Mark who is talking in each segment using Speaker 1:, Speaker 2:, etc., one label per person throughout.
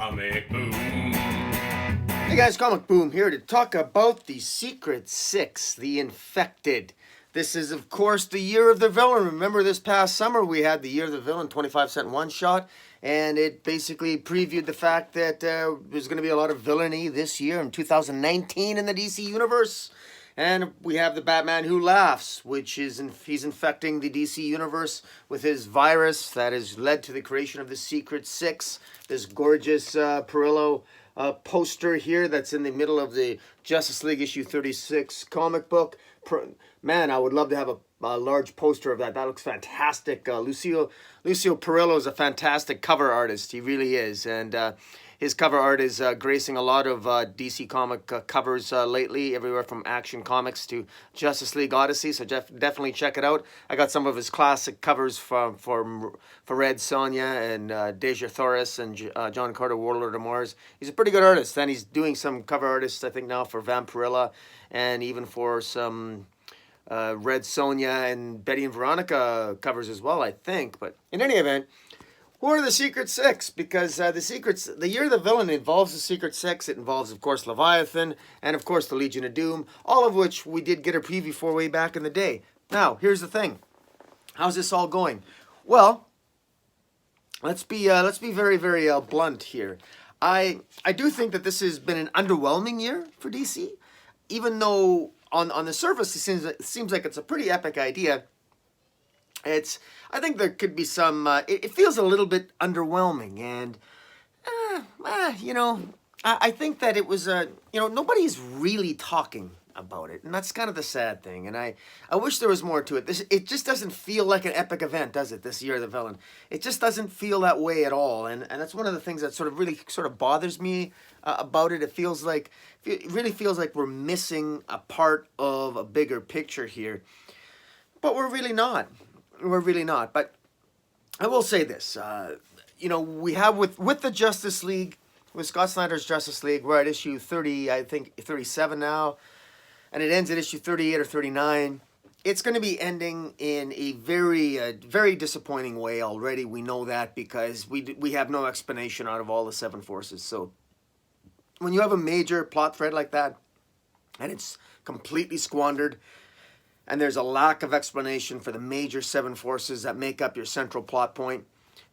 Speaker 1: Comic Boom.
Speaker 2: Hey guys, Comic Boom here to talk about the Secret Six, the Infected. This is, of course, the Year of the Villain. Remember this past summer we had the Year of the Villain 25-cent one-shot, and it basically previewed the fact that there's going to be a lot of villainy this year in 2019 in the DC Universe. And we have the Batman Who Laughs, which is he's infecting the DC Universe with his virus that has led to the creation of the Secret Six. This gorgeous Perillo poster here that's in the middle of the Justice League issue 36 comic book. Man, I would love to have a large poster of that. That looks fantastic. Lucio Perillo is a fantastic cover artist. He really is. And his cover art is gracing a lot of DC comic covers lately, everywhere from Action Comics to Justice League Odyssey. So definitely check it out. I got some of his classic covers for Red Sonja and Deja Thoris and John Carter, Warlord of Mars. He's a pretty good artist, and he's doing some cover artists, I think, now for Vampirella and even for some Red Sonja and Betty and Veronica covers as well, I think. But in any event, who are the Secret Six? Because the Year of the Villain involves the Secret Six. It involves, of course, Leviathan and, of course, the Legion of Doom, all of which we did get a preview for way back in the day. Now, here's the thing. How's this all going? Well, let's be very, very blunt here. I do think that this has been an underwhelming year for DC, even though on the surface it seems like it's a pretty epic idea. I think there could be some, it feels a little bit underwhelming, and, I think that it was, nobody's really talking about it, and that's kind of the sad thing, and I wish there was more to it. It just doesn't feel like an epic event, does it, this Year of the Villain? It just doesn't feel that way at all, and that's one of the things that really bothers me about it. It really feels like we're missing a part of a bigger picture here, but we're really not. We're really not. But I will say this, we have with the Justice League, with Scott Snyder's Justice League, we're at issue 30, I think 37 now, and it ends at issue 38 or 39. It's going to be ending in a very disappointing way already. We know that because we have no explanation out of all the seven forces. So when you have a major plot thread like that, and it's completely squandered, and there's a lack of explanation for the major seven forces that make up your central plot point,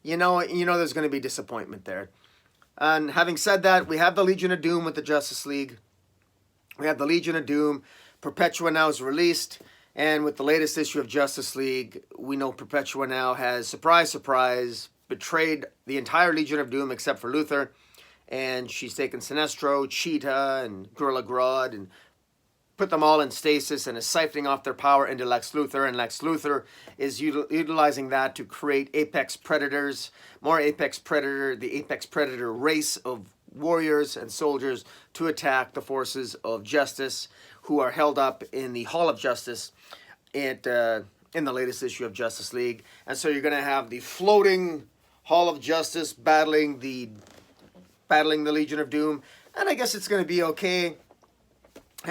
Speaker 2: you know there's going to be disappointment there. And having said that, we have the Legion of Doom with the Justice League. We have the Legion of Doom. Perpetua now is released, and with the latest issue of Justice League, we know Perpetua now has, surprise, surprise, betrayed the entire Legion of Doom except for Luthor, and she's taken Sinestro, Cheetah, and Gorilla Grodd, and put them all in stasis and is siphoning off their power into Lex Luthor, and Lex Luthor is utilizing that to create Apex Predators, more Apex Predator, the Apex Predator race of warriors and soldiers to attack the forces of justice who are held up in the Hall of Justice in the latest issue of Justice League. And so you're going to have the floating Hall of Justice battling the Legion of Doom, and I guess it's going to be okay.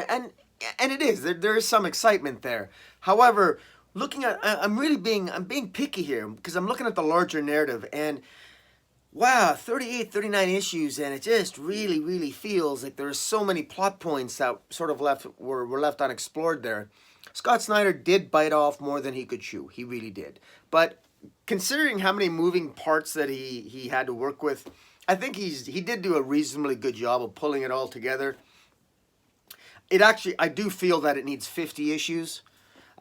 Speaker 2: And it is. There is some excitement there. However, I'm being picky here because I'm looking at the larger narrative, and wow, 38, 39 issues, and it just really feels like there are so many plot points that were left unexplored there. Scott Snyder did bite off more than he could chew. He really did. But considering how many moving parts that he had to work with, I think he did do a reasonably good job of pulling it all together. I do feel that it needs 50 issues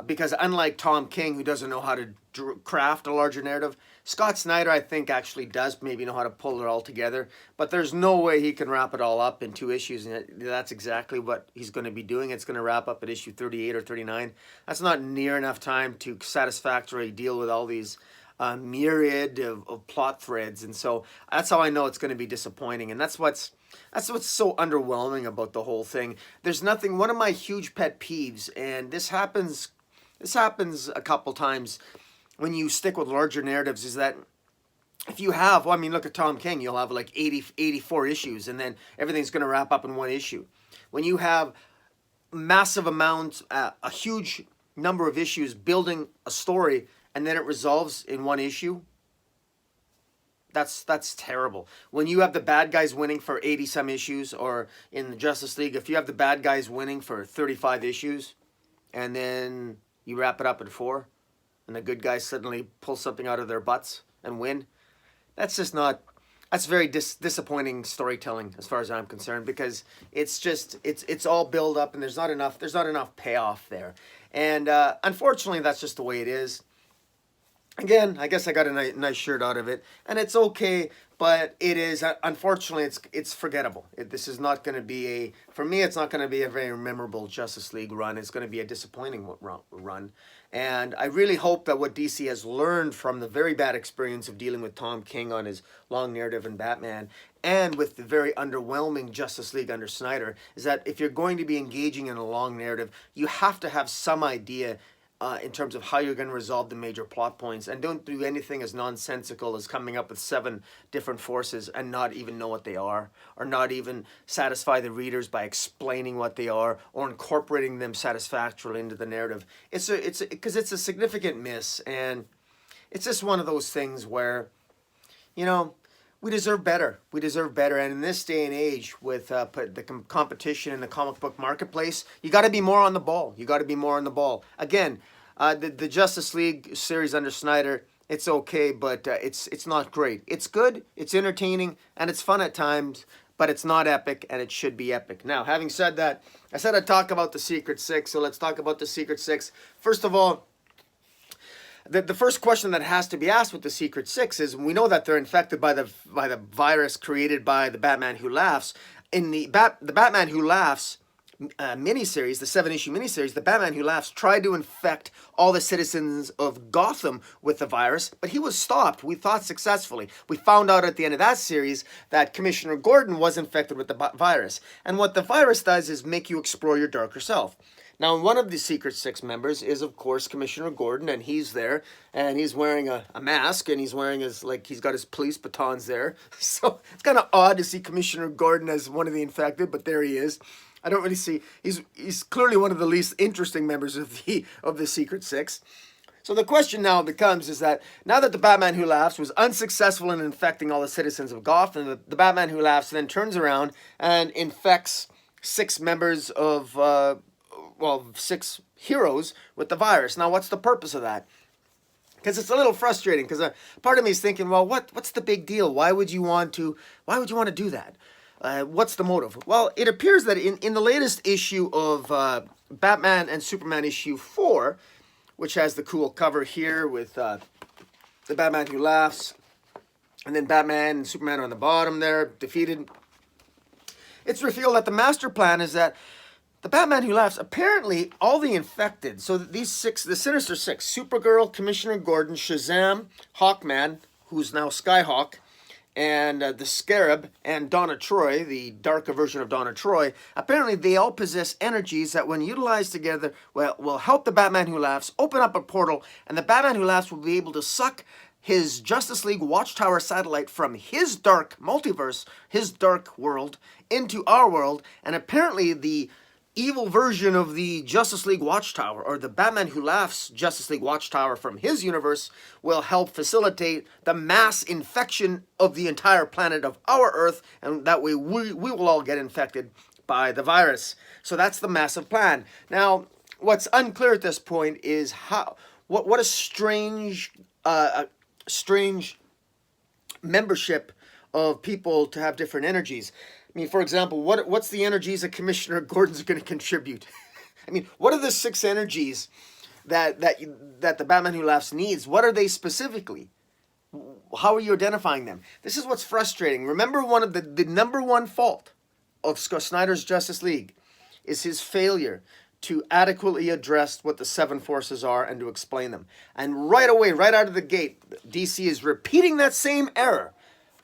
Speaker 2: because unlike Tom King, who doesn't know how to craft a larger narrative, Scott Snyder, I think, actually does maybe know how to pull it all together, but there's no way he can wrap it all up in 2 issues, and that's exactly what he's going to be doing. It's going to wrap up at issue 38 or 39. That's not near enough time to satisfactorily deal with all these myriad of plot threads, and so that's how I know it's going to be disappointing, and that's what's so underwhelming about the whole thing. There's nothing. One of my huge pet peeves, and this happens a couple times when you stick with larger narratives, is that if you have, look at Tom King, you'll have like 84 issues, and then everything's going to wrap up in 1 issue. When you have massive amounts, a huge number of issues building a story, and then it resolves in 1 issue, that's terrible. When you have the bad guys winning for 80 some issues, or in the Justice League, if you have the bad guys winning for 35 issues, and then you wrap it up at 4, and the good guys suddenly pull something out of their butts and win, that's just not. That's very disappointing storytelling as far as I'm concerned, because it's all build up and there's not enough payoff there, and unfortunately that's just the way it is. Again, I guess I got a nice shirt out of it, and it's okay, but it is, unfortunately, it's forgettable. This is not going to be for me, it's not going to be a very memorable Justice League run. It's going to be a disappointing run, and I really hope that what DC has learned from the very bad experience of dealing with Tom King on his long narrative in Batman, and with the very underwhelming Justice League under Snyder, is that if you're going to be engaging in a long narrative, you have to have some idea in terms of how you're going to resolve the major plot points, and don't do anything as nonsensical as coming up with 7 different forces and not even know what they are, or not even satisfy the readers by explaining what they are or incorporating them satisfactorily into the narrative. Because it's a significant miss, and it's just one of those things where, we deserve better. We deserve better. And in this day and age, with the competition in the comic book marketplace, you got to be more on the ball. You got to be more on the ball. Again, the Justice League series under Snyder, it's okay, but it's not great. It's good, it's entertaining, and it's fun at times, but it's not epic, and it should be epic. Now, having said that, I said I'd talk about the Secret Six, so let's talk about the Secret Six. First of all, the first question that has to be asked with the Secret Six is, we know that they're infected by the virus created by the Batman Who Laughs. In the Batman Who Laughs miniseries, the 7-issue miniseries, the Batman Who Laughs tried to infect all the citizens of Gotham with the virus, but he was stopped, we thought successfully. We found out at the end of that series that Commissioner Gordon was infected with the virus. And what the virus does is make you explore your darker self. Now, one of the Secret Six members is, of course, Commissioner Gordon, and he's there, and he's wearing a mask, and he's wearing he's got his police batons there. So it's kind of odd to see Commissioner Gordon as one of the infected, but there he is. I don't really see, he's clearly one of the least interesting members of the Secret Six. So the question now becomes is that now that the Batman Who Laughs was unsuccessful in infecting all the citizens of Gotham, the Batman Who Laughs then turns around and infects 6 members of 6 heroes with the virus. Now, what's the purpose of that? Because it's a little frustrating. Because part of me is thinking, well, what's the big deal? Why would you want to do that? What's the motive? Well, it appears that in the latest issue of Batman and Superman issue 4, which has the cool cover here with the Batman Who Laughs, and then Batman and Superman are on the bottom there, defeated. It's revealed that the master plan is that the Batman Who Laughs, apparently all the infected, so these 6, the Sinister Six, Supergirl, Commissioner Gordon, Shazam, Hawkman, who's now Skyhawk, and the Scarab, and Donna Troy, the darker version of Donna Troy, apparently they all possess energies that when utilized together will help the Batman Who Laughs open up a portal, and the Batman Who Laughs will be able to suck his Justice League Watchtower satellite from his dark multiverse, his dark world, into our world, and apparently the evil version of the Justice League Watchtower, or the Batman Who Laughs Justice League Watchtower from his universe, will help facilitate the mass infection of the entire planet of our Earth, and that way we will all get infected by the virus. So that's the massive plan. Now, what's unclear at this point is what a strange membership of people to have different energies. I mean, for example, what's the energies that Commissioner Gordon's going to contribute? I mean, what are the 6 energies that the Batman Who Laughs needs? What are they specifically? How are you identifying them? This is what's frustrating. Remember, one of the number one fault of Snyder's Justice League is his failure to adequately address what the 7 forces are and to explain them. And right away, right out of the gate, DC is repeating that same error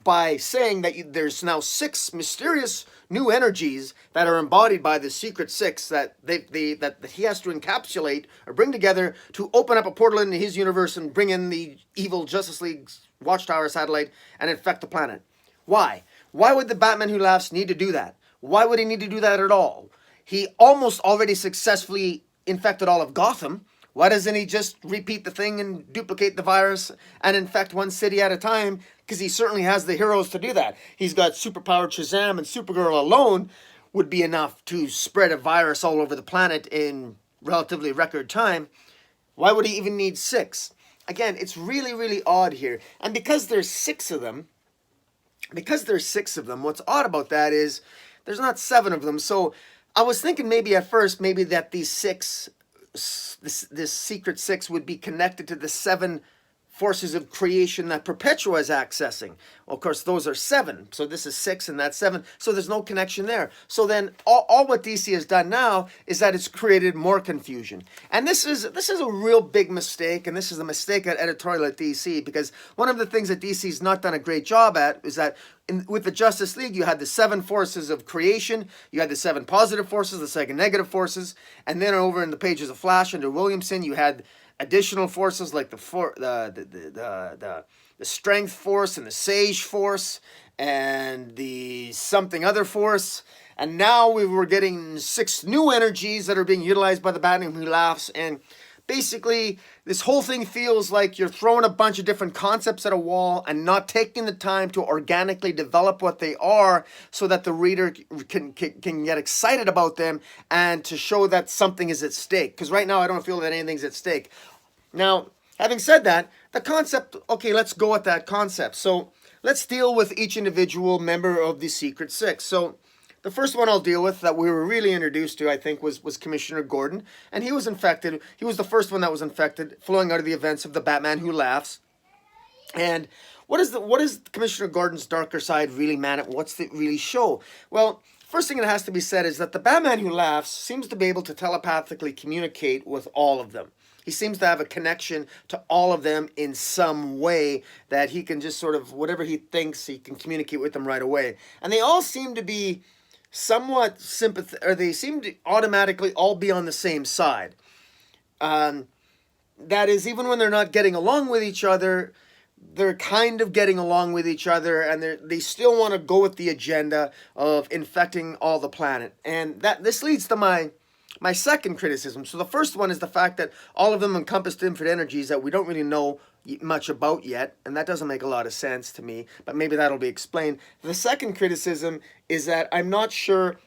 Speaker 2: by saying that there's now 6 mysterious new energies that are embodied by the Secret Six that he has to encapsulate or bring together to open up a portal into his universe and bring in the evil Justice League Watchtower satellite and infect the planet. Why? Why would the Batman Who Laughs need to do that? Why would he need to do that at all? He almost already successfully infected all of Gotham. Why doesn't he just repeat the thing and duplicate the virus and infect one city at a time? Because he certainly has the heroes to do that. He's got superpowered Shazam, and Supergirl alone would be enough to spread a virus all over the planet in relatively record time. Why would he even need 6? Again, it's really, really odd here. And because there's 6 of them, what's odd about that is there's not 7 of them. So I was thinking maybe at first, maybe that these 6, this secret 6 would be connected to the 7 forces of creation that Perpetua is accessing. Well, of course, those are 7. So this is 6 and that's 7. So there's no connection there. So then all what DC has done now is that it's created more confusion. And this is a real big mistake. And this is a mistake at editorial at DC, because one of the things that DC's not done a great job at is that with the Justice League, you had the 7 forces of creation. You had the 7 positive forces, the 7 negative forces. And then over in the pages of Flash under Williamson, you had additional forces like the strength force and the sage force and the something other force. And now we were getting 6 new energies that are being utilized by the Batman Who Laughs. And basically, this whole thing feels like you're throwing a bunch of different concepts at a wall and not taking the time to organically develop what they are so that the reader can get excited about them and to show that something is at stake. Because right now, I don't feel that anything's at stake. Now, having said that, the concept, okay, let's go at that concept. So let's deal with each individual member of the Secret 6. So the first one I'll deal with that we were really introduced to, I think, was Commissioner Gordon. And he was infected. He was the first one that was infected, flowing out of the events of the Batman Who Laughs. And what is Commissioner Gordon's darker side really, man? What's it really show? Well, first thing that has to be said is that the Batman Who Laughs seems to be able to telepathically communicate with all of them. He seems to have a connection to all of them in some way that he can just sort of, whatever he thinks, he can communicate with them right away. And they all seem to be somewhat sympathetic, or they seem to automatically all be on the same side. That is, even when they're not getting along with each other, they're kind of getting along with each other, and they still want to go with the agenda of infecting all the planet. And this leads to my second criticism. So the first one is the fact that all of them encompass different energies that we don't really know much about yet, and that doesn't make a lot of sense to me, but maybe that'll be explained. The second criticism is that I'm not sure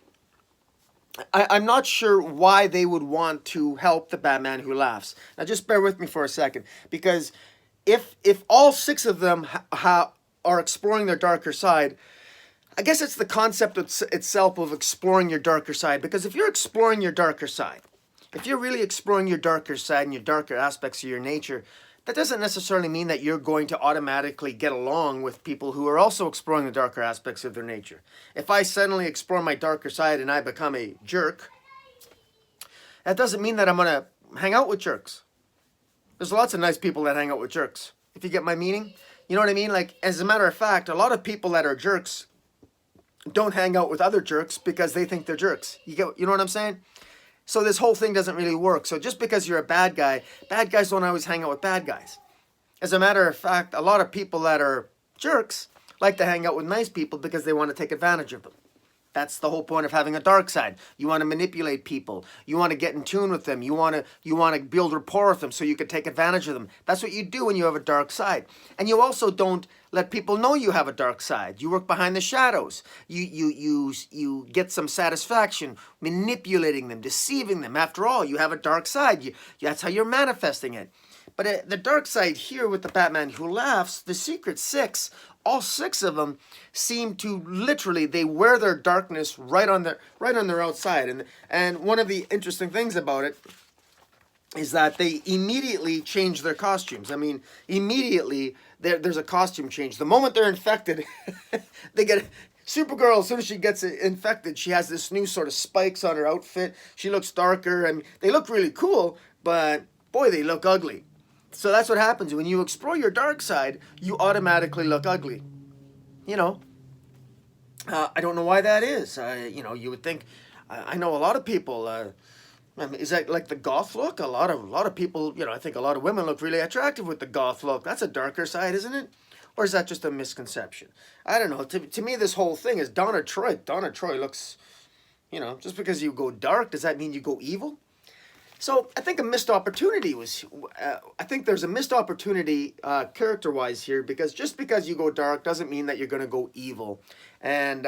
Speaker 2: why they would want to help the Batman Who Laughs. Now just bear with me for a second, because if all 6 of them are exploring their darker side, I guess it's the concept itself of exploring your darker side. Because if you're exploring your darker side, if you're really exploring your darker side and your darker aspects of your nature, that doesn't necessarily mean that you're going to automatically get along with people who are also exploring the darker aspects of their nature. If I suddenly explore my darker side and I become a jerk, that doesn't mean that I'm going to hang out with jerks. There's lots of nice people that hang out with jerks, if you get my meaning. You know what I mean? Like, as a matter of fact, a lot of people that are jerks don't hang out with other jerks because they think they're jerks. You know what I'm saying? So this whole thing doesn't really work. So just because you're a bad guys don't always hang out with bad guys. As a matter of fact, a lot of people that are jerks like to hang out with nice people because they want to take advantage of them. That's the whole point of having a dark side. You want to manipulate people. You want to get in tune with them. You want to build rapport with them so you can take advantage of them. That's what you do when you have a dark side. And you also don't let people know you have a dark side. You work behind the shadows. You get some satisfaction manipulating them, deceiving them. After all, you have a dark side. That's how you're manifesting it. But the dark side here with the Batman Who Laughs, the Secret 6, all 6 of them seem to literally, they wear their darkness right on their outside. And one of the interesting things about it is that they immediately change their costumes. I mean, immediately there's a costume change. The moment they're infected, they get... Supergirl, as soon as she gets infected, she has this new sort of spikes on her outfit. She looks darker, and they look really cool, but boy, they look ugly. So that's what happens. When you explore your dark side, you automatically look ugly. You know, I don't know why that is. You would think, I know a lot of people, is that like the goth look? A lot of people, I think a lot of women look really attractive with the goth look. That's a darker side, isn't it? Or is that just a misconception? I don't know. To me, this whole thing is Donna Troy. Donna Troy looks, just because you go dark, does that mean you go evil? So I think a missed opportunity was. I think there's a missed opportunity character-wise here, because just because you go dark doesn't mean that you're going to go evil. And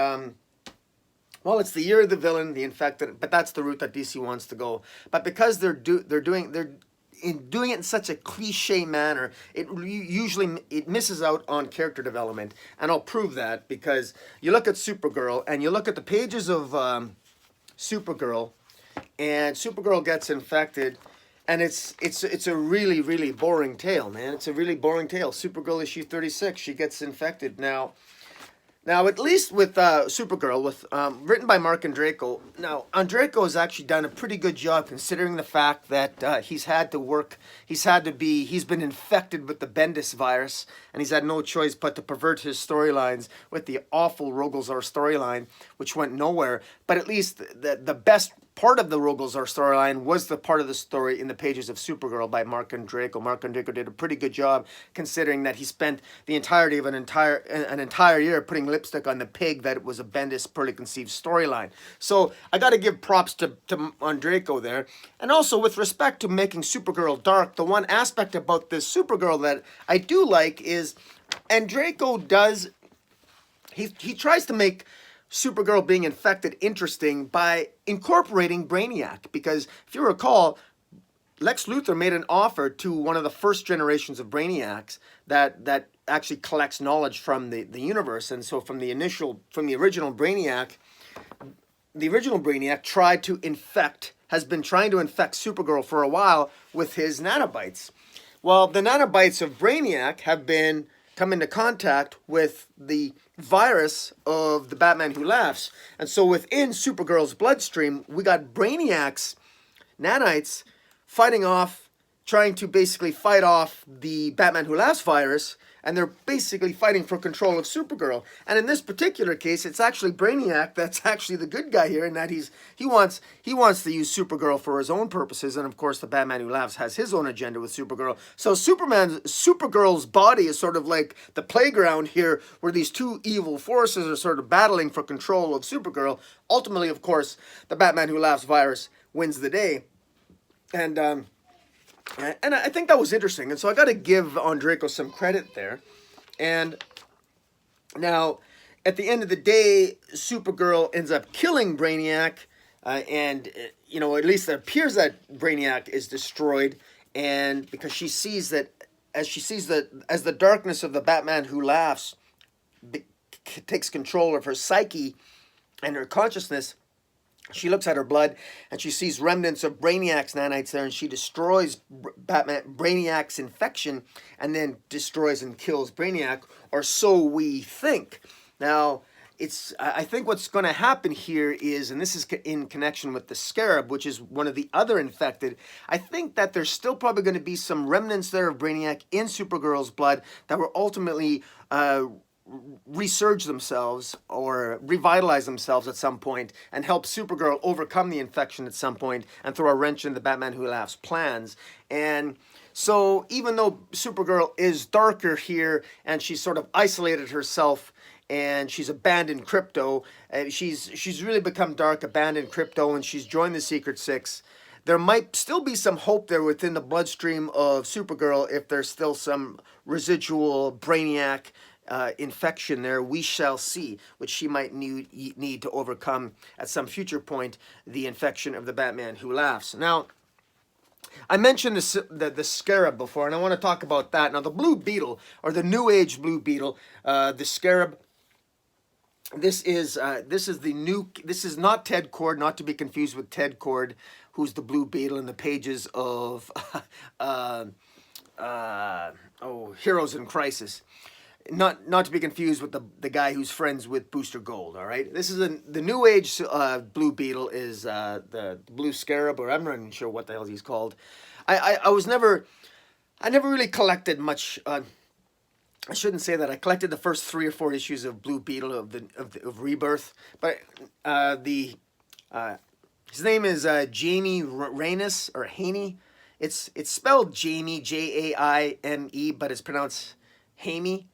Speaker 2: well, it's the year of the villain, the infected, but that's the route that DC wants to go. But because they're doing it in such a cliche manner, it usually misses out on character development, and I'll prove that because you look at Supergirl and you look at the pages of Supergirl, and Supergirl gets infected, and it's a really, really boring tale, man. It's a really boring tale. Supergirl issue 36, she gets infected. Now, at least with Supergirl, with written by Mark Andreyko. Now, Andreyko has actually done a pretty good job, considering the fact that he's been infected with the Bendis virus, and he's had no choice but to pervert his storylines with the awful Rogolzar storyline, which went nowhere. But at least the best part of the Rogolzar storyline was the part of the story in the pages of Supergirl by Mark Andreyko. Mark Andreyko did a pretty good job, considering that he spent the entirety of an entire year putting lipstick on the pig that it was a Bendis poorly conceived storyline. So I got to give props to Andreyko there. And also, with respect to making Supergirl dark, the one aspect about this Supergirl that I do like is Andreyko does, he tries to make Supergirl being infected interesting by incorporating Brainiac, because if you recall, Lex Luthor made an offer to one of the first generations of Brainiacs that actually collects knowledge from the universe. And so from the original Brainiac, has been trying to infect Supergirl for a while with his nanobites. Well, the nanobites of Brainiac have come into contact with the virus of the Batman Who Laughs. And so within Supergirl's bloodstream, we got Brainiac's nanites trying to basically fight off the Batman Who Laughs virus, and they're basically fighting for control of Supergirl. And in this particular case, it's actually Brainiac that's actually the good guy here, in that he wants to use Supergirl for his own purposes, and of course the Batman Who Laughs has his own agenda with Supergirl. So Supergirl's body is sort of like the playground here, where these two evil forces are sort of battling for control of Supergirl. Ultimately, of course, the Batman Who Laughs virus wins the day. And I think that was interesting. And so I got to give Andreyko some credit there. And now, at the end of the day, Supergirl ends up killing Brainiac. And at least it appears that Brainiac is destroyed. And because she sees that, as the darkness of the Batman Who Laughs takes control of her psyche and her consciousness, she looks at her blood and she sees remnants of Brainiac's nanites there, and she destroys Brainiac's infection, and then destroys and kills Brainiac, or so we think. Now, I think what's going to happen here is, and this is in connection with the Scarab, which is one of the other infected, I think that there's still probably going to be some remnants there of Brainiac in Supergirl's blood that will ultimately resurge themselves or revitalize themselves at some point and help Supergirl overcome the infection at some point and throw a wrench in the Batman Who Laughs plans. And so even though Supergirl is darker here and she's sort of isolated herself and she's abandoned Krypto, she's really become dark, abandoned Krypto, and she's joined the Secret Six, there might still be some hope there within the bloodstream of Supergirl if there's still some residual Brainiac infection there. We shall see, which she might need to overcome at some future point, the infection of the Batman Who Laughs. Now, I mentioned the Scarab before, and I want to talk about that. Now, the Blue Beetle, or the New Age Blue Beetle, the Scarab, this is not Ted Kord, not to be confused with Ted Kord, who's the Blue Beetle in the pages of Heroes in Crisis. Not to be confused with the guy who's friends with Booster Gold, all right? This is the New Age Blue Beetle is the Blue Scarab, or I'm not even sure what the hell he's called. I never really collected much. I shouldn't say that. I collected the first 3 or 4 issues of Blue Beetle of Rebirth, but his name is Jamie Rainis, or Haney. It's spelled Jamie, Jaime, but it's pronounced Hamey.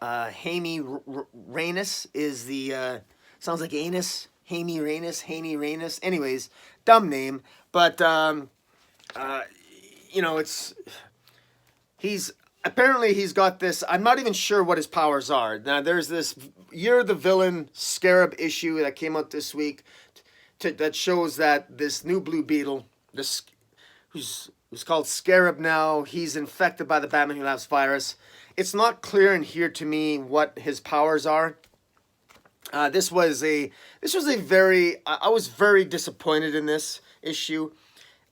Speaker 2: Hamey Rainis is the, sounds like anus. Hamey Rainis. Anyways, dumb name. But you know, apparently he's got this. I'm not even sure what his powers are. Now there's this You're the Villain Scarab issue that came out this week that shows that this new Blue Beetle, this who's called Scarab now, he's infected by the Batman Who Laughs virus. It's not clear in here to me what his powers are. This was a very, I was very disappointed in this issue.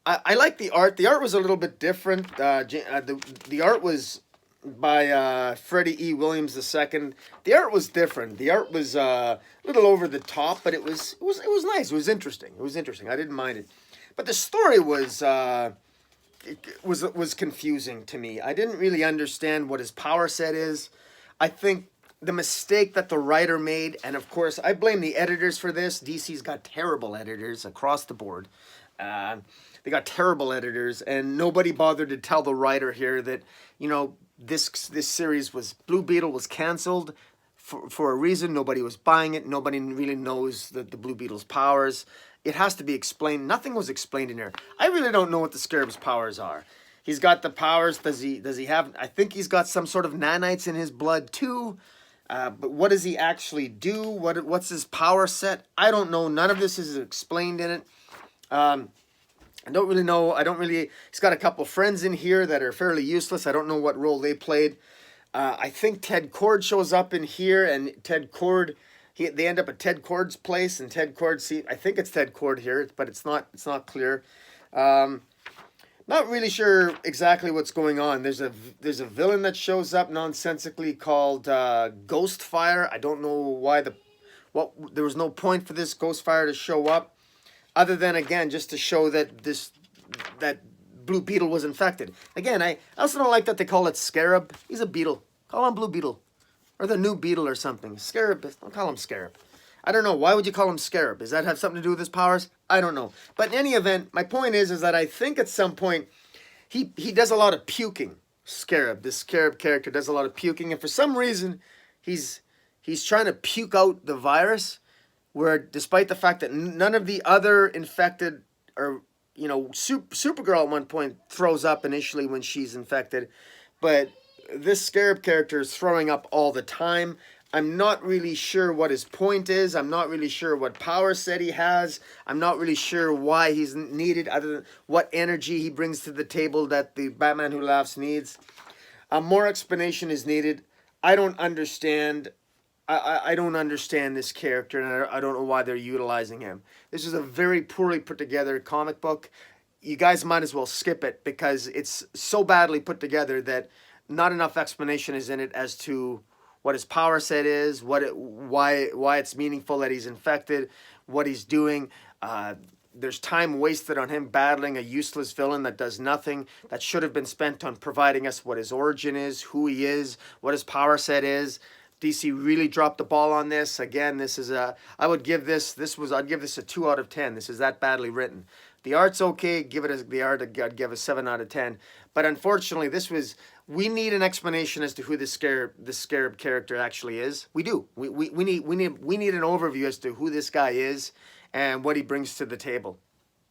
Speaker 2: I like the art. The art was a little bit different. The art was by Freddie E. Williams II. The art was different. The art was a little over the top, but it was nice. It was interesting. I didn't mind it, but the story was confusing to me. I didn't really understand what his power set is. I think the mistake that the writer made, and of course I blame the editors for this. DC's got terrible editors across the board. They got terrible editors, and nobody bothered to tell the writer here that, you know, this series Blue Beetle was canceled for a reason. Nobody was buying it. Nobody really knows the Blue Beetle's powers. It has to be explained. Nothing was explained in here. I really don't know what the Scarab's powers are. He's got the powers. Does he have? I think he's got some sort of nanites in his blood too. But what does he actually do? What's his power set? I don't know. None of this is explained in it. I don't really know. He's got a couple friends in here that are fairly useless. I don't know what role they played. I think Ted Kord shows up in here, and Ted Kord, they end up at Ted Kord's place, and Ted Kord, I think it's Ted Kord here, but it's not clear. Not really sure exactly what's going on. There's a villain that shows up nonsensically called Ghostfire. I don't know why there was no point for this Ghostfire to show up, other than, again, just to show that that Blue Beetle was infected. Again, I also don't like that they call it Scarab. He's a beetle. Call him Blue Beetle, or the new Beetle or something. Scarab. Don't call him Scarab. I don't know. Why would you call him Scarab? Does that have something to do with his powers? I don't know. But in any event, my point is that I think at some point he does a lot of puking. Scarab. This Scarab character does a lot of puking, and for some reason he's trying to puke out the virus, where despite the fact that none of the other infected, or, you know, Supergirl at one point throws up initially when she's infected, but this Scarab character is throwing up all the time. I'm not really sure what his point is. I'm not really sure what power set he has. I'm not really sure why he's needed, other than what energy he brings to the table that the Batman Who Laughs needs. More explanation is needed. I don't understand. I don't understand this character, and I don't know why they're utilizing him. This is a very poorly put together comic book. You guys might as well skip it, because it's so badly put together that not enough explanation is in it as to what his power set is, why it's meaningful that he's infected, what he's doing. There's time wasted on him battling a useless villain that does nothing, that should have been spent on providing us what his origin is, who he is, what his power set is. DC really dropped the ball on this. Again, I'd give this a 2 out of 10. This is that badly written. The art's okay. I'd give a 7 out of 10. But unfortunately, we need an explanation as to who this Scarab character actually is. We do. We need an overview as to who this guy is and what he brings to the table.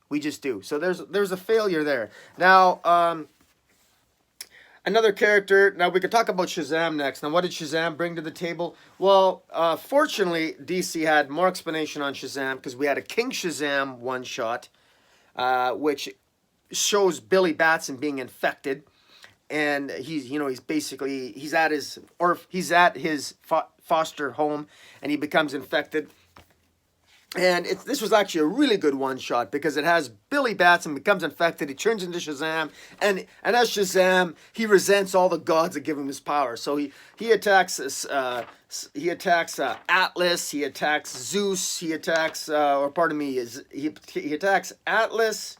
Speaker 2: We just do. So there's a failure there. Now, another character. Now, we could talk about Shazam next. Now, what did Shazam bring to the table? Well, fortunately, DC had more explanation on Shazam, because we had a King Shazam one-shot, which shows Billy Batson being infected, and he's at his foster home, and he becomes infected. And this was actually a really good one-shot, because it has Billy Batson becomes infected, he turns into Shazam, and as Shazam, he resents all the gods that give him his power. So he attacks Atlas, he attacks Zeus, he attacks he attacks Atlas.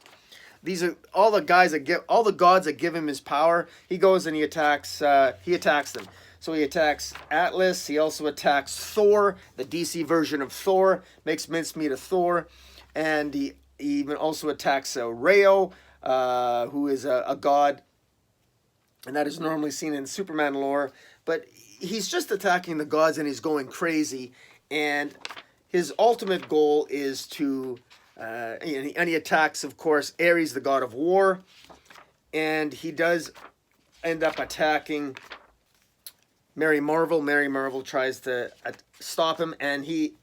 Speaker 2: These are all the gods that give him his power. He goes and he attacks them. So he attacks Atlas. He also attacks Thor, the DC version of Thor, makes mincemeat of Thor. And he even also attacks Rayo, who is a god. And that is normally seen in Superman lore. But he's just attacking the gods, and he's going crazy. And his ultimate goal is to and he attacks, of course, Ares, the god of war, and he does end up attacking Mary Marvel. Mary Marvel tries to stop him, and he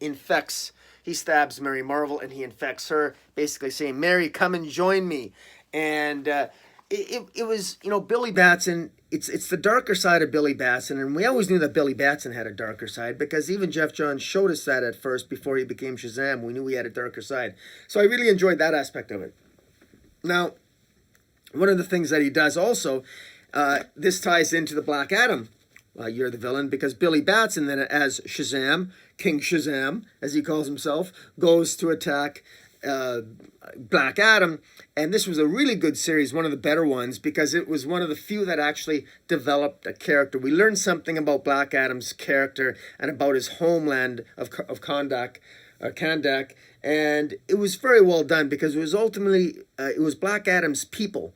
Speaker 2: stabs Mary Marvel, and he infects her, basically saying, Mary, come and join me. And it was, Billy Batson, it's the darker side of Billy Batson, and we always knew that Billy Batson had a darker side, because even Jeff Johns showed us that at first before he became Shazam. We knew he had a darker side. So I really enjoyed that aspect of it. Now, one of the things that he does also, this ties into the Black Adam, You're the Villain, because Billy Batson then, as Shazam, King Shazam, as he calls himself, goes to attack Black Adam. And this was a really good series, one of the better ones, because it was one of the few that actually developed a character. We learned something about Black Adam's character and about his homeland of Kahndaq, and it was very well done, because it was ultimately, it was Black Adam's people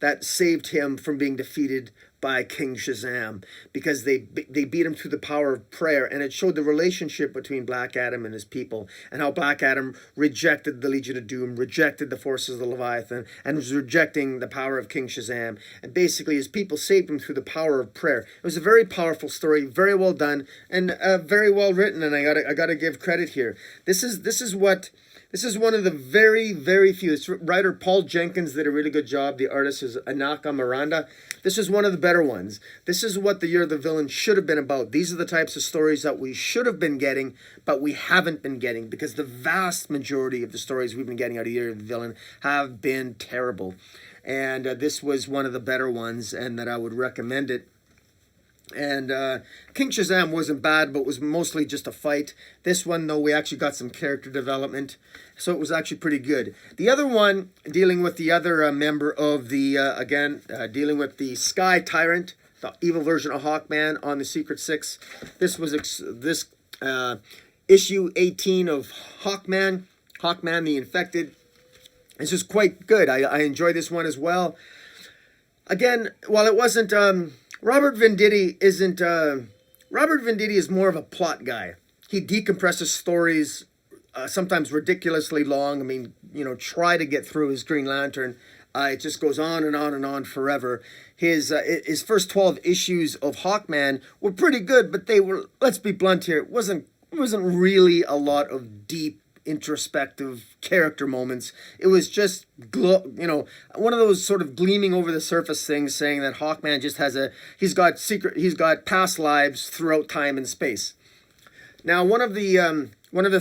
Speaker 2: that saved him from being defeated by King Shazam, because they beat him through the power of prayer, and it showed the relationship between Black Adam and his people, and how Black Adam rejected the Legion of Doom, rejected the forces of the Leviathan, and was rejecting the power of King Shazam, and basically his people saved him through the power of prayer. It was a very powerful story, very well done, and very well written, and I gotta give credit here. This is one of the very, very few. This writer Paul Jenkins did a really good job. The artist is Anaka Miranda. This is one of the better ones. This is what the Year of the Villain should have been about. These are the types of stories that we should have been getting, but we haven't been getting, because the vast majority of the stories we've been getting out of Year of the Villain have been terrible. And this was one of the better ones, and that I would recommend it. And King Shazam wasn't bad, but was mostly just a fight. This one, though, we actually got some character development, so it was actually pretty good. The other one, dealing with the other member of the, dealing with the Sky Tyrant, the evil version of Hawkman on the Secret Six. This was issue 18 of Hawkman, the Infected. This is quite good. I enjoyed this one as well. Again, while it wasn't... Robert Venditti is more of a plot guy. He decompresses stories, sometimes ridiculously long. I mean, try to get through his Green Lantern. It just goes on and on and on forever. His first 12 issues of Hawkman were pretty good, but they were, let's be blunt here, it wasn't really a lot of deep, introspective character moments. It was just one of those sort of gleaming over the surface things, saying that Hawkman just he's got past lives throughout time and space. Now, one of the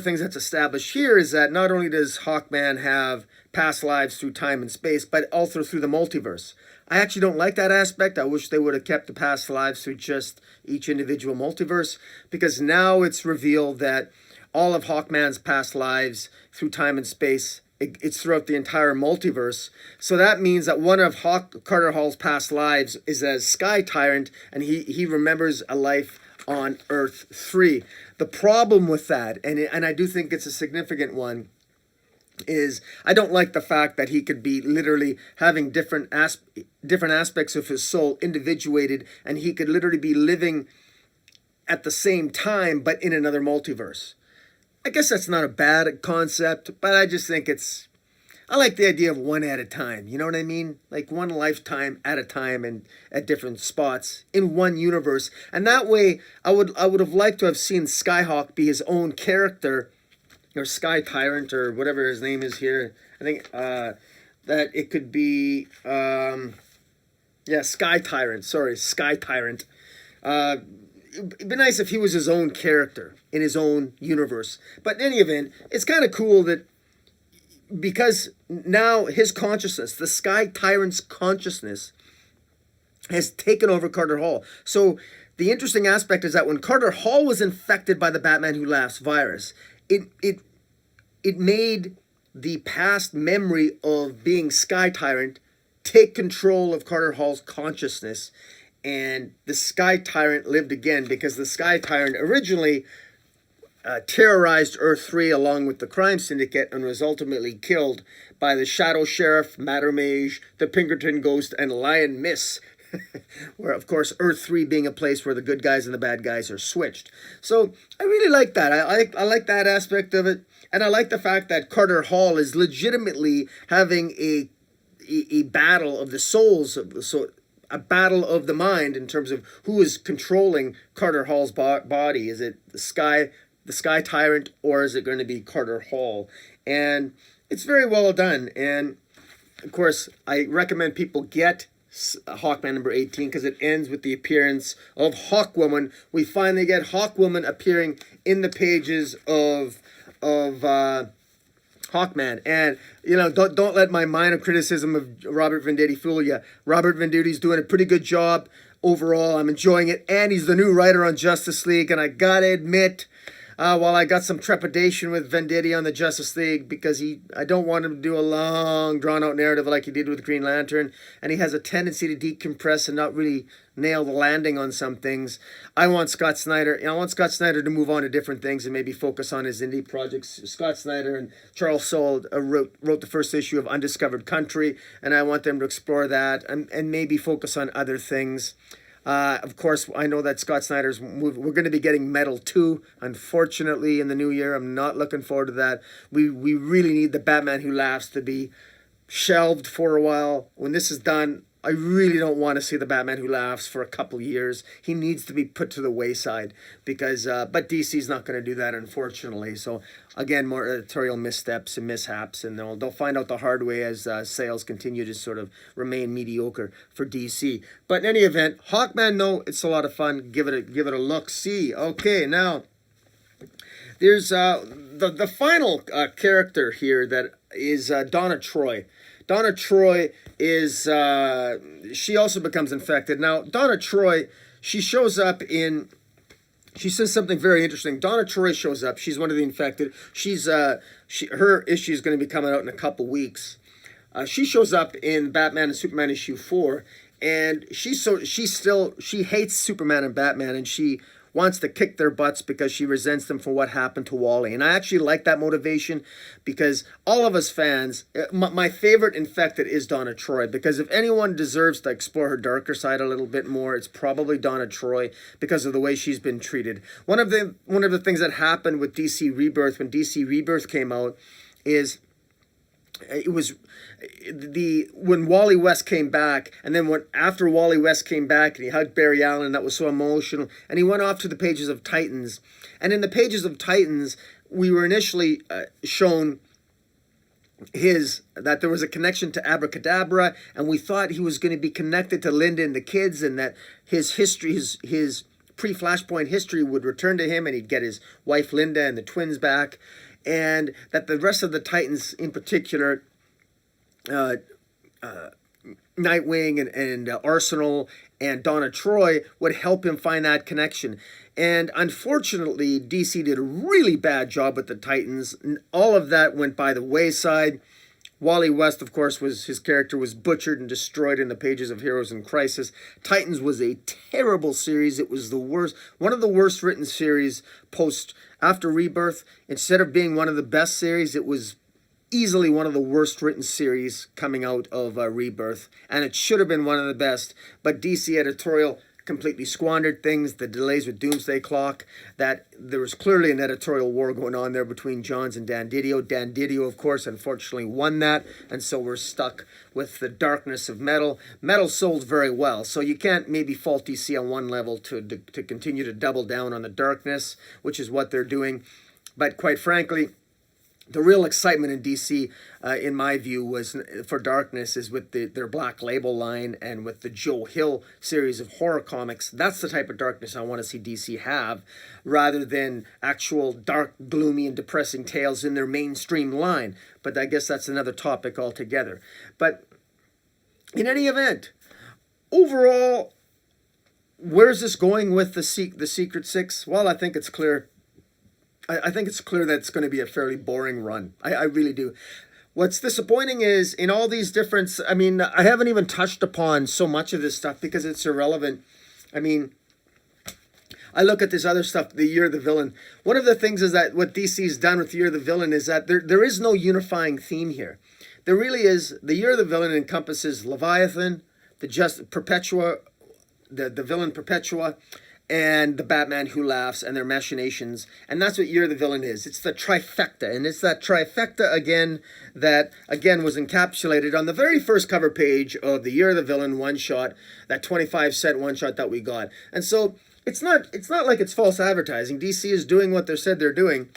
Speaker 2: things that's established here is that not only does Hawkman have past lives through time and space, but also through the multiverse. I actually don't like that aspect. I wish they would have kept the past lives through just each individual multiverse, because now it's revealed that all of Hawkman's past lives through time and space, it's throughout the entire multiverse. So that means that one of Carter Hall's past lives is as Sky Tyrant, and he remembers a life on Earth 3. The problem with that, and I do think it's a significant one, is I don't like the fact that he could be literally having different aspects of his soul individuated, and he could literally be living at the same time, but in another multiverse. I guess that's not a bad concept, but I just think I like the idea of one at a time. You know what I mean? Like one lifetime at a time and at different spots in one universe. And that way, I would have liked to have seen Skyhawk be his own character, or Sky Tyrant, or whatever his name is here. I think that it could be, Sky Tyrant. Sorry, Sky Tyrant. It'd be nice if he was his own character in his own universe. But in any event, it's kind of cool that because now his consciousness, the Sky Tyrant's consciousness, has taken over Carter Hall. So the interesting aspect is that when Carter Hall was infected by the Batman Who Laughs virus, it made the past memory of being Sky Tyrant take control of Carter Hall's consciousness. And the Sky Tyrant lived again, because the Sky Tyrant originally terrorized Earth 3 along with the crime syndicate, and was ultimately killed by the Shadow Sheriff, Madame Mage, the Pinkerton Ghost, and Lion Miss. where, of course, Earth 3 being a place where the good guys and the bad guys are switched. So I really like that. I like that aspect of it. And I like the fact that Carter Hall is legitimately having a battle of the souls, so a battle of the mind in terms of who is controlling Carter Hall's body. Is it the Sky Tyrant, or is it going to be Carter Hall? And it's very well done. And of course, I recommend people get Hawkman number 18 because it ends with the appearance of Hawkwoman. We finally get Hawkwoman appearing in the pages of Hawkman. And, you know, don't let my minor criticism of Robert Venditti fool you. Robert Venditti's doing a pretty good job overall. I'm enjoying it. And he's the new writer on Justice League. And I gotta admit, while I got some trepidation with Venditti on the Justice League because I don't want him to do a long, drawn-out narrative like he did with Green Lantern, and he has a tendency to decompress and not really nail the landing on some things. I want Scott Snyder to move on to different things and maybe focus on his indie projects. Scott Snyder and Charles Soule wrote the first issue of Undiscovered Country, and I want them to explore that and maybe focus on other things. Of course, I know that Scott Snyder's we're going to be getting Metal 2, unfortunately, in the new year. I'm not looking forward to that. We really need the Batman Who Laughs to be shelved for a while. When this is done, I really don't want to see the Batman Who Laughs for a couple years. He needs to be put to the wayside because, but DC's not going to do that, unfortunately. So again, more editorial missteps and mishaps, and they'll find out the hard way as sales continue to sort of remain mediocre for DC. But in any event, Hawkman, no, it's a lot of fun. Give it a look. See, okay, now there's the final character here that is Donna Troy. Donna Troy is, she also becomes infected. Now, Donna Troy, she shows up she says something very interesting. Donna Troy shows up. She's one of the infected. Her issue is going to be coming out in a couple weeks. She shows up in Batman and Superman issue 4, and she hates Superman and Batman, and she wants to kick their butts because she resents them for what happened to Wally. And I actually like that motivation because all of us fans, my favorite infected is Donna Troy, because if anyone deserves to explore her darker side a little bit more, it's probably Donna Troy because of the way she's been treated. One of the things that happened with DC Rebirth when DC Rebirth came out is it was when Wally West came back, and then after Wally West came back and he hugged Barry Allen, that was so emotional, and he went off to the pages of Titans, and in the pages of Titans we were initially shown that there was a connection to Abracadabra, and we thought he was going to be connected to Linda and the kids, and that his history, his pre-Flashpoint history would return to him, and he'd get his wife Linda and the twins back, and that the rest of the Titans, in particular, Nightwing and Arsenal and Donna Troy, would help him find that connection. And unfortunately, DC did a really bad job with the Titans. All of that went by the wayside. Wally West, of course, his character was butchered and destroyed in the pages of Heroes in Crisis. Titans was a terrible series. It was one of the worst written series after Rebirth. Instead of being one of the best series, it was easily one of the worst written series coming out of Rebirth, and it should have been one of the best, but DC editorial completely squandered things. The delays with Doomsday Clock, that there was clearly an editorial war going on there between Johns and Dan Didio. Dan Didio, of course, unfortunately won that, and so we're stuck with the darkness of Metal. Metal sold very well, so you can't maybe fault DC on one level to continue to double down on the darkness, which is what they're doing. But quite frankly, the real excitement in DC, in my view, was for Darkness is with their Black Label line and with the Joe Hill series of horror comics. That's the type of darkness I want to see DC have, rather than actual dark, gloomy, and depressing tales in their mainstream line. But I guess that's another topic altogether. But in any event, overall, where's this going with the Secret Six? Well, I think it's clear. I think it's clear that it's going to be a fairly boring run. I really do. What's disappointing is in all these different... I mean, I haven't even touched upon so much of this stuff because it's irrelevant. I mean, I look at this other stuff, the Year of the Villain. One of the things is that what DC's done with the Year of the Villain is that there is no unifying theme here. There really is. The Year of the Villain encompasses Leviathan, Perpetua, the villain Perpetua, and the Batman Who Laughs and their machinations. And that's what Year of the Villain is. It's the trifecta. And it's that trifecta again that, again, was encapsulated on the very first cover page of the Year of the Villain one-shot, that 25-cent one-shot that we got. And so it's not like it's false advertising. DC is doing what they said they're doing.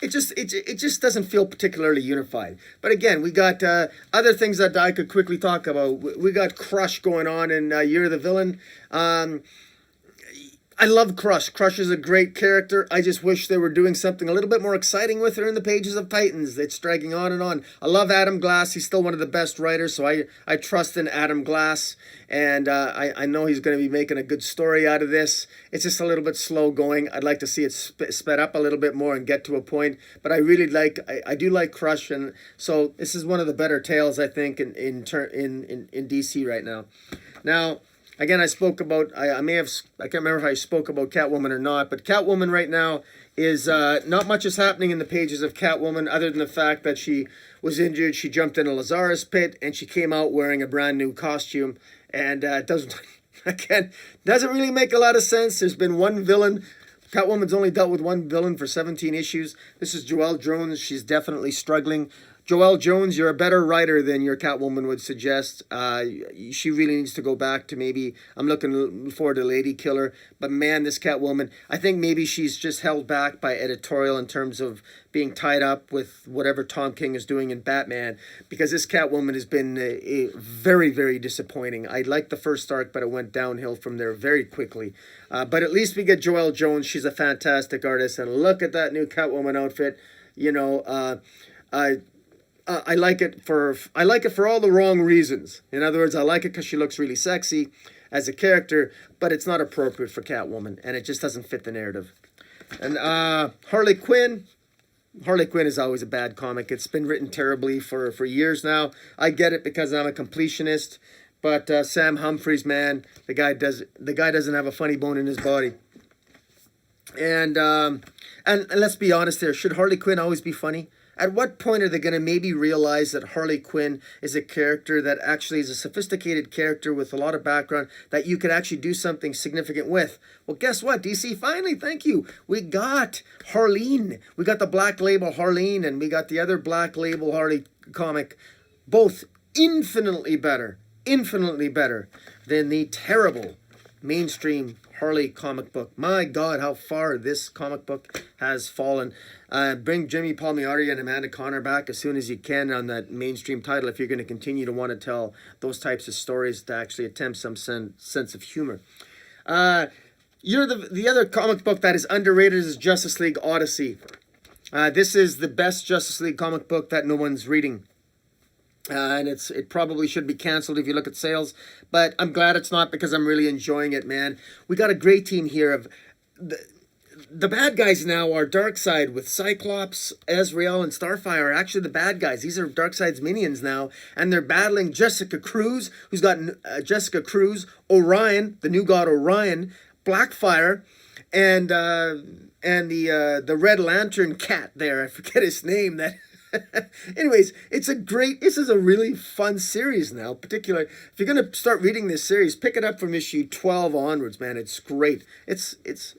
Speaker 2: It just doesn't feel particularly unified. But again, we got other things that I could quickly talk about. We got Crush going on in Year of the Villain. I love Crush. Crush is a great character. I just wish they were doing something a little bit more exciting with her in the pages of Titans. It's dragging on and on. I love Adam Glass. He's still one of the best writers, so I trust in Adam Glass. And I know he's going to be making a good story out of this. It's just a little bit slow going. I'd like to see it sped up a little bit more and get to a point. But I really I do like Crush. And so this is one of the better tales, I think, in DC right now. Now, again, I spoke about, I can't remember if I spoke about Catwoman or not, but Catwoman right now is, not much is happening in the pages of Catwoman other than the fact that she was injured. She jumped in a Lazarus pit and she came out wearing a brand new costume. And it doesn't really make a lot of sense. There's been one villain. Catwoman's only dealt with one villain for 17 issues. This is Joelle Jones. She's definitely struggling. Joelle Jones, you're a better writer than your Catwoman would suggest. She really needs to go back to maybe, I'm looking forward to Lady Killer. But man, this Catwoman, I think maybe she's just held back by editorial in terms of being tied up with whatever Tom King is doing in Batman. Because this Catwoman has been very, very disappointing. I liked the first arc, but it went downhill from there very quickly. But at least we get Joelle Jones. She's a fantastic artist. And look at that new Catwoman outfit. You know, I like it for all the wrong reasons. In other words, I like it because she looks really sexy as a character, but it's not appropriate for Catwoman, and it just doesn't fit the narrative. And Harley Quinn. Harley Quinn is always a bad comic. It's been written terribly for years now. I get it because I'm a completionist, but Sam Humphries, man, the guy doesn't have a funny bone in his body. And let's be honest here. Should Harley Quinn always be funny? At what point are they going to maybe realize that Harley Quinn is a character that actually is a sophisticated character with a lot of background that you could actually do something significant with? Well, guess what, DC? Finally, thank you. We got Harleen. We got the Black Label Harleen, and we got the other Black Label Harley comic. Both infinitely better than the terrible mainstream Harley comic book. My God, how far this comic book has fallen. Bring Jimmy Palmiotti and Amanda Conner back as soon as you can on that mainstream title if you're going to continue to want to tell those types of stories to actually attempt some sense of humor. The other comic book that is underrated is Justice League Odyssey. This is the best Justice League comic book that no one's reading. And it probably should be canceled if you look at sales. But I'm glad it's not because I'm really enjoying it, man. We got a great team here of... The bad guys now are Darkseid with Cyclops, Azrael, and Starfire are actually the bad guys. These are Darkseid's minions now. And they're battling Jessica Cruz, who's got Jessica Cruz, Orion, the new god Orion, Blackfire, and the Red Lantern cat there. I forget his name. That... Anyways, this is a really fun series now. Particularly, if you're going to start reading this series, pick it up from issue 12 onwards, man. It's great.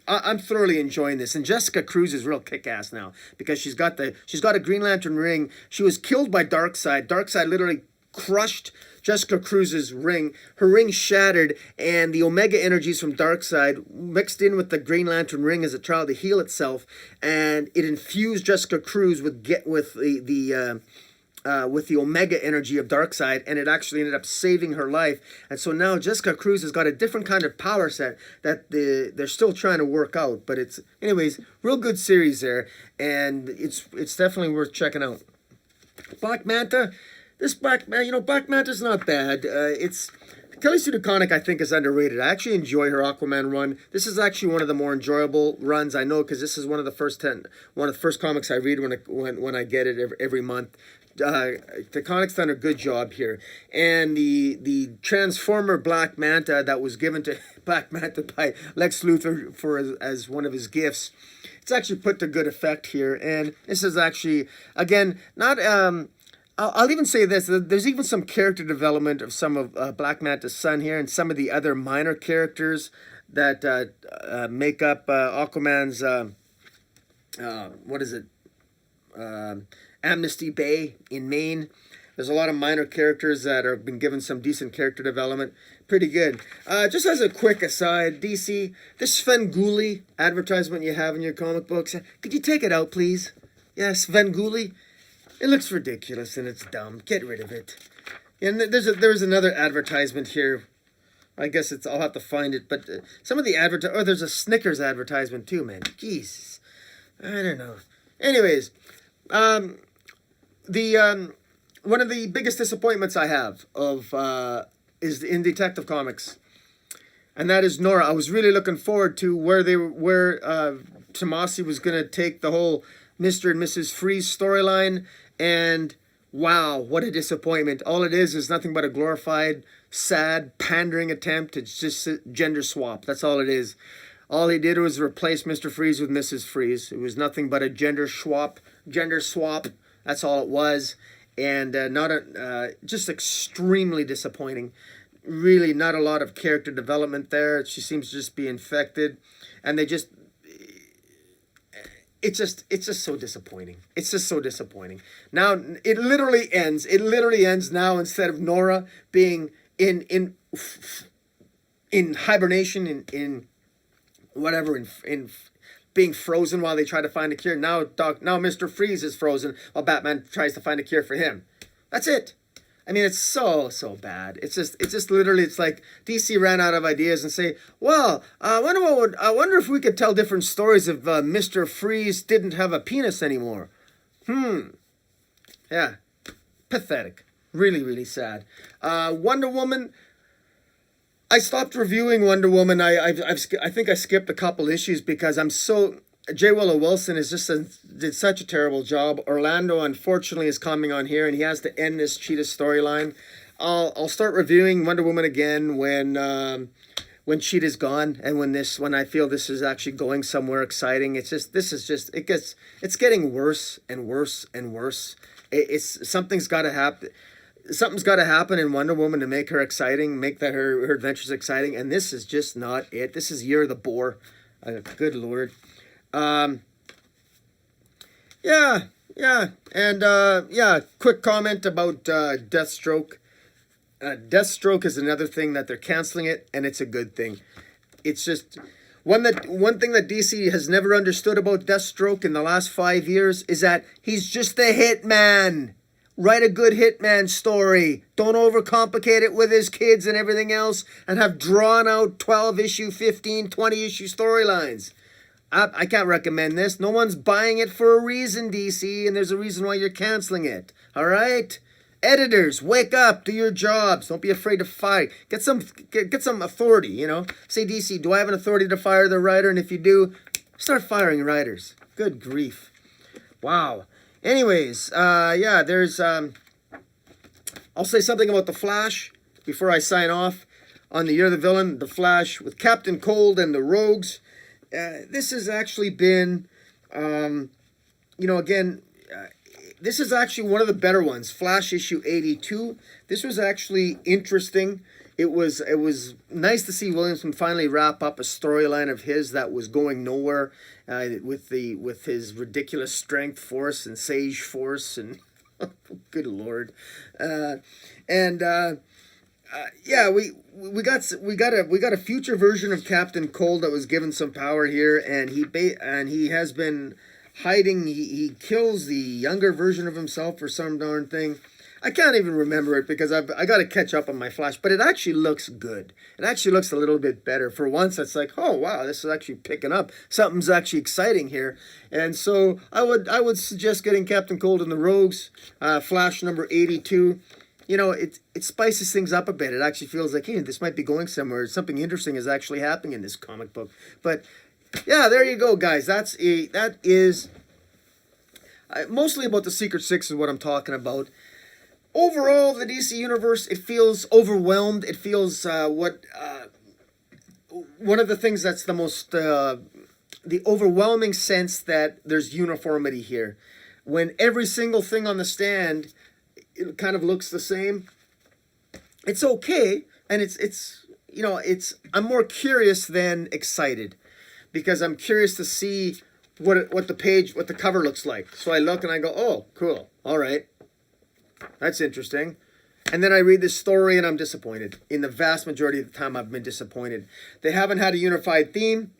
Speaker 2: I'm thoroughly enjoying this. And Jessica Cruz is real kick-ass now because she's got a Green Lantern ring. She was killed by Darkseid. Darkseid literally crushed Jessica Cruz's ring. Her ring shattered, and the Omega energies from Darkseid mixed in with the Green Lantern ring as a trial to heal itself, and it infused Jessica Cruz with the Omega energy of Darkseid, and it actually ended up saving her life. And so now Jessica Cruz has got a different kind of power set that they're still trying to work out. But anyways, real good series there, and it's definitely worth checking out. Black Manta. This Black Manta's not bad. Kelly Sue DeConnick, I think, is underrated. I actually enjoy her Aquaman run. This is actually one of the more enjoyable runs I know because this is one of the first comics I read when I get it every month. DeConnick's done a good job here, and the Transformer Black Manta that was given to Black Manta by Lex Luthor as one of his gifts. It's actually put to good effect here, and this is actually again not. I'll even say this: there's even some character development of some of Black Manta's son here, and some of the other minor characters that make up Aquaman's what is it? Amnesty Bay in Maine. There's a lot of minor characters that have been given some decent character development. Pretty good. Just as a quick aside, DC, this Svengoolie advertisement you have in your comic books, could you take it out, please? Yes, Svengoolie. It looks ridiculous and it's dumb. Get rid of it. And there's another advertisement here. I guess I'll have to find it, but some of the there's a Snickers advertisement too, man. Jesus. I don't know. Anyways, one of the biggest disappointments I have is in Detective Comics, and that is Nora. I was really looking forward to where Tomasi was going to take the whole Mr. and Mrs. Freeze storyline, and wow, what a disappointment. All it is nothing but a glorified, sad, pandering attempt to just gender swap. That's all it is. All he did was replace Mr. Freeze with Mrs. Freeze. It was nothing but a gender swap. That's all it was. And just extremely disappointing. Really not a lot of character development there. She seems to just be infected. And it's just so disappointing. It's just so disappointing. Now it literally ends. It literally ends now, instead of Nora being in hibernation, in being frozen while they try to find a cure. Now Mr. Freeze is frozen while Batman tries to find a cure for him. That's it. I mean, it's so bad. It's just literally, it's like DC ran out of ideas and say, well, I wonder if we could tell different stories if Mr. Freeze didn't have a penis anymore. Yeah. Pathetic. Really, really sad. Wonder Woman. I stopped reviewing Wonder Woman. I think I skipped a couple issues because J. Willow Wilson did such a terrible job. Orlando, unfortunately, is coming on here, and he has to end this Cheetah storyline. I'll start reviewing Wonder Woman again when Cheetah's gone, and when I feel this is actually going somewhere exciting. It's getting worse and worse and worse. Something's got to happen. Something's got to happen in Wonder Woman to make her exciting, make her adventures exciting, and this is just not it. This is Year of the Boar. Good Lord. Quick comment about Deathstroke. Deathstroke is another thing that they're canceling it, and it's a good thing. It's just one thing that DC has never understood about Deathstroke in the last 5 years is that he's just a hitman. Write a good hitman story. Don't overcomplicate it with his kids and everything else and have drawn out 12-issue, 15, 20-issue storylines. I can't recommend this. No one's buying it for a reason, DC, and there's a reason why you're canceling it. All right? Editors, wake up, do your jobs. Don't be afraid to fire. Get some authority, you know. Say, DC, do I have an authority to fire the writer? And if you do, start firing writers. Good grief. Wow. Anyways, there's, I'll say something about The Flash before I sign off on the Year of the Villain, The Flash with Captain Cold and the Rogues. This has actually been, this is actually one of the better ones, Flash issue 82. This was actually interesting. It was nice to see Williamson finally wrap up a storyline of his that was going nowhere, with his ridiculous strength force and sage force and good Lord, we got a future version of Captain Cold that was given some power here, and he has been hiding. He kills the younger version of himself for some darn thing. I can't even remember it because I got to catch up on my Flash, but it actually looks good. It actually looks a little bit better. For once, it's like, oh wow, this is actually picking up. Something's actually exciting here, and so I would suggest getting Captain Cold and the Rogues, Flash number 82. You know, it spices things up a bit. It actually feels like, hey, this might be going somewhere. Something interesting is actually happening in this comic book. But yeah, there you go, guys. That is mostly about the Secret Six is what I'm talking about. Overall, the DC Universe, it feels overwhelmed. It feels one of the things that's the most, the overwhelming sense that there's uniformity here. When every single thing on the stand it kind of looks the same. It's okay, and it's you know, I'm more curious than excited, because I'm curious to see what the cover looks like. So I look and I go, oh, cool, all right, that's interesting. And then I read this story and I'm disappointed. In the vast majority of the time, I've been disappointed. They haven't had a unified theme.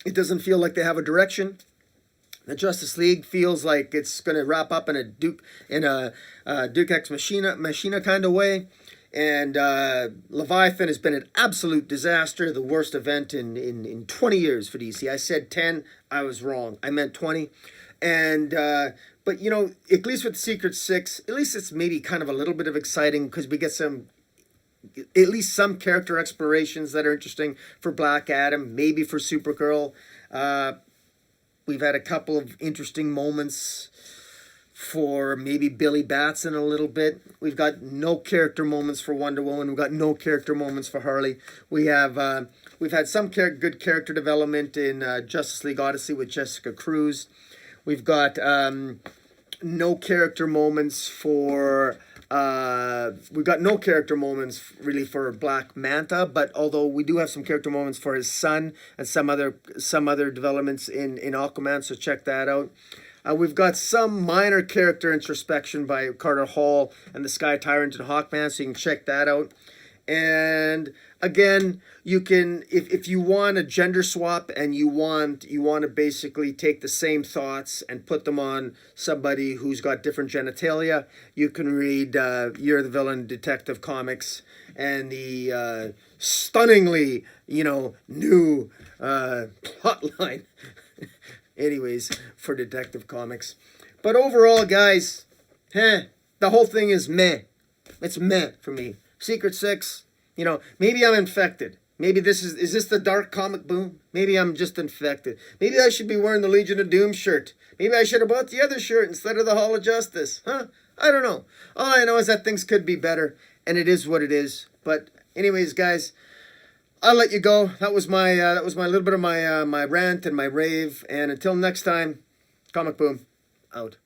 Speaker 2: It doesn't feel like they have a direction. The Justice League feels like it's going to wrap up in a Duke Ex Machina kind of way. And Leviathan has been an absolute disaster, the worst event in 20 years for DC. I said 10, I was wrong. I meant 20. And but you know, at least with Secret Six, at least it's maybe kind of a little bit of exciting, because we get at least some character explorations that are interesting for Black Adam, maybe for Supergirl. We've had a couple of interesting moments for maybe Billy Batson a little bit. We've got no character moments for Wonder Woman. We've got no character moments for Harley. We've had some good character development in Justice League Odyssey with Jessica Cruz. We've got no character moments for really for Black Manta, but although we do have some character moments for his son and some other developments in Aquaman, so check that out. We've got some minor character introspection by Carter Hall and the Sky Tyrant and Hawkman, so you can check that out. And again, you can, if you want a gender swap and you want to basically take the same thoughts and put them on somebody who's got different genitalia, you can read You're the Villain Detective Comics and the stunningly, new plotline. Anyways, for Detective Comics. But overall, guys, the whole thing is meh. It's meh for me. Secret Six, maybe I'm infected. Maybe is this the dark comic boom? Maybe I'm just infected. Maybe I should be wearing the Legion of Doom shirt. Maybe I should have bought the other shirt instead of the Hall of Justice. Huh? I don't know. All I know is that things could be better, and it is what it is. But anyways, guys, I'll let you go. That was my little bit of my rant and my rave. And until next time, Comic Boom, out.